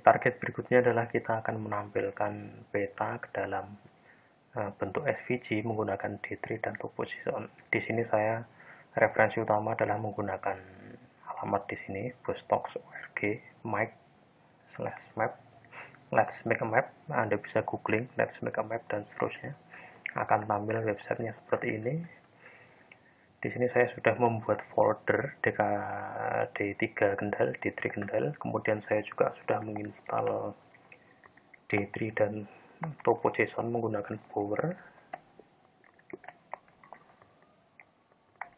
target berikutnya adalah kita akan menampilkan peta ke dalam bentuk SVG menggunakan D3 dan toPosition. Di sini saya referensi utama adalah menggunakan alamat di sini bostalks.org mic/map let's make a map. Anda bisa googling let's make a map dan seterusnya, akan tampil websitenya seperti ini. Di sini saya sudah membuat folder D3 Kendal, D3 Kendal. Kemudian saya juga sudah menginstal D3 dan toPosition menggunakan Bower.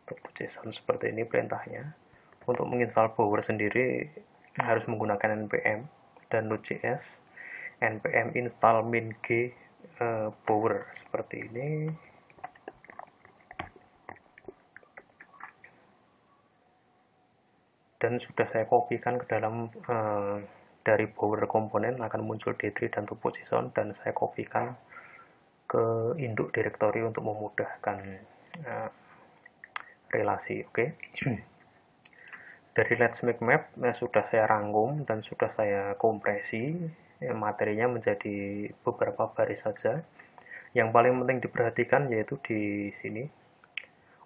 toPosition seperti ini perintahnya. Untuk menginstal Bower sendiri harus menggunakan npm dan node.js. npm install min-g Bower seperti ini. Dan sudah saya kopikan ke dalam dari Bower komponen akan muncul D3 dan toPosition, dan saya kopikan ke induk directory untuk memudahkan relasi. Oke. Dari Let's Make Map sudah saya rangkum dan sudah saya kompresi materinya menjadi beberapa baris saja. Yang paling penting diperhatikan yaitu di sini.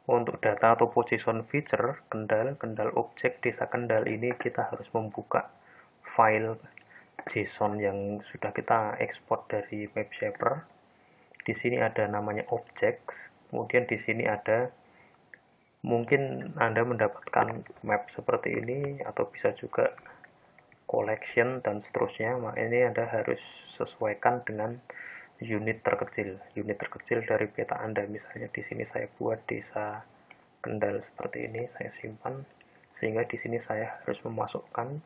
Untuk data toPosition feature Kendal objek desa Kendal ini kita harus membuka file JSON yang sudah kita ekspor dari WebShaper. Di sini ada namanya objects, kemudian di sini ada, mungkin Anda mendapatkan map seperti ini atau bisa juga collection dan seterusnya. Ini Anda harus sesuaikan dengan unit terkecil dari peta Anda. Misalnya di sini saya buat desa Kendal seperti ini, saya simpan, sehingga di sini saya harus memasukkan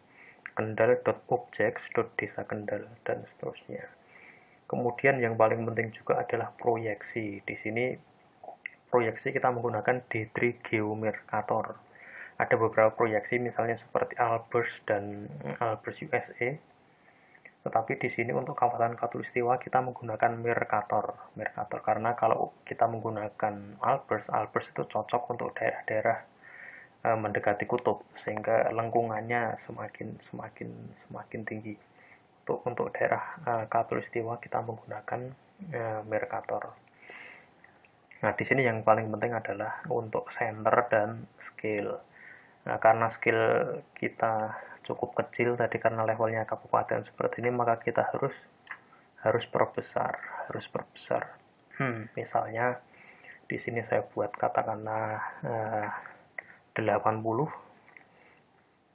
kendal.objects.desa Kendal dan seterusnya. Kemudian yang paling penting juga adalah proyeksi. Di sini proyeksi kita menggunakan D3 GeoMercator. Ada beberapa proyeksi misalnya seperti Albers dan Albers USA. Tetapi di sini untuk kawasan Khatulistiwa kita menggunakan Mercator karena kalau kita menggunakan Albers itu cocok untuk daerah-daerah mendekati kutub, sehingga lengkungannya semakin tinggi. Untuk daerah Khatulistiwa kita menggunakan Mercator. Nah, di sini yang paling penting adalah untuk center dan scale. Nah, karena skill kita cukup kecil tadi karena levelnya kabupaten seperti ini, maka kita harus perbesar. Misalnya di sini saya buat katakanlah 80.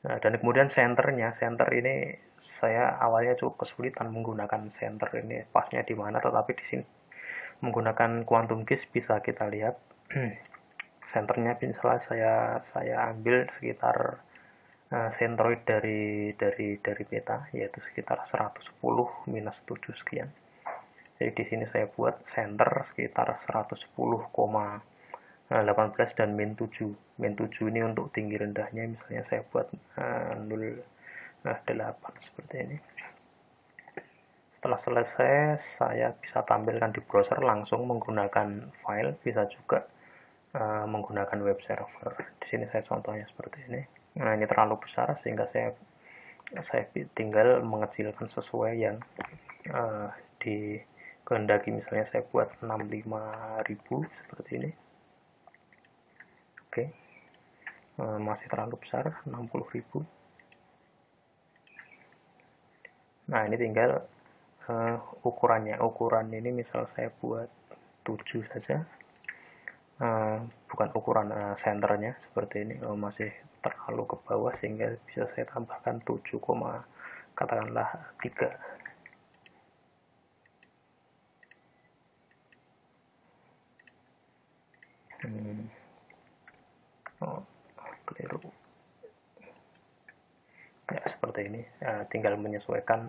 Nah, dan kemudian center ini saya awalnya cukup kesulitan menggunakan center ini pasnya di mana, tetapi di sini menggunakan Quantum Keys bisa kita lihat. Senternya misalnya saya ambil sekitar sentroid dari peta, yaitu sekitar 110 minus 7 sekian. Jadi di sini saya buat center sekitar 110,18 dan min 7 ini untuk tinggi rendahnya, misalnya saya buat 0,8 seperti ini. Setelah selesai saya bisa tampilkan di browser langsung menggunakan file, bisa juga menggunakan web server. Di sini saya contohnya seperti ini. Nah, ini terlalu besar sehingga saya tinggal mengecilkan sesuai yang dikehendaki. Misalnya saya buat 65.000 seperti ini. Oke. Masih terlalu besar, 60.000. Nah, ini tinggal ukurannya. Ukuran ini misal saya buat 7 saja. Bukan ukuran senternya seperti ini, masih terlalu ke bawah sehingga bisa saya tambahkan 7, katakanlah 3. Keliru ya, seperti ini. Tinggal menyesuaikan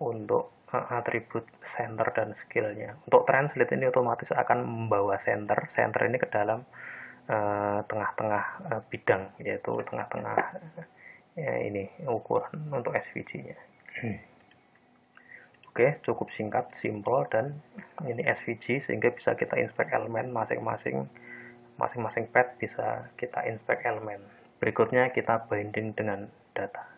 untuk atribut center dan scale-nya. Untuk translate ini otomatis akan membawa center ini ke dalam tengah-tengah bidang, yaitu tengah-tengah ini ukuran untuk SVG-nya. Oke, cukup singkat, simple, dan ini SVG sehingga bisa kita inspect elemen masing-masing pad, bisa kita inspect elemen. Berikutnya kita binding dengan data.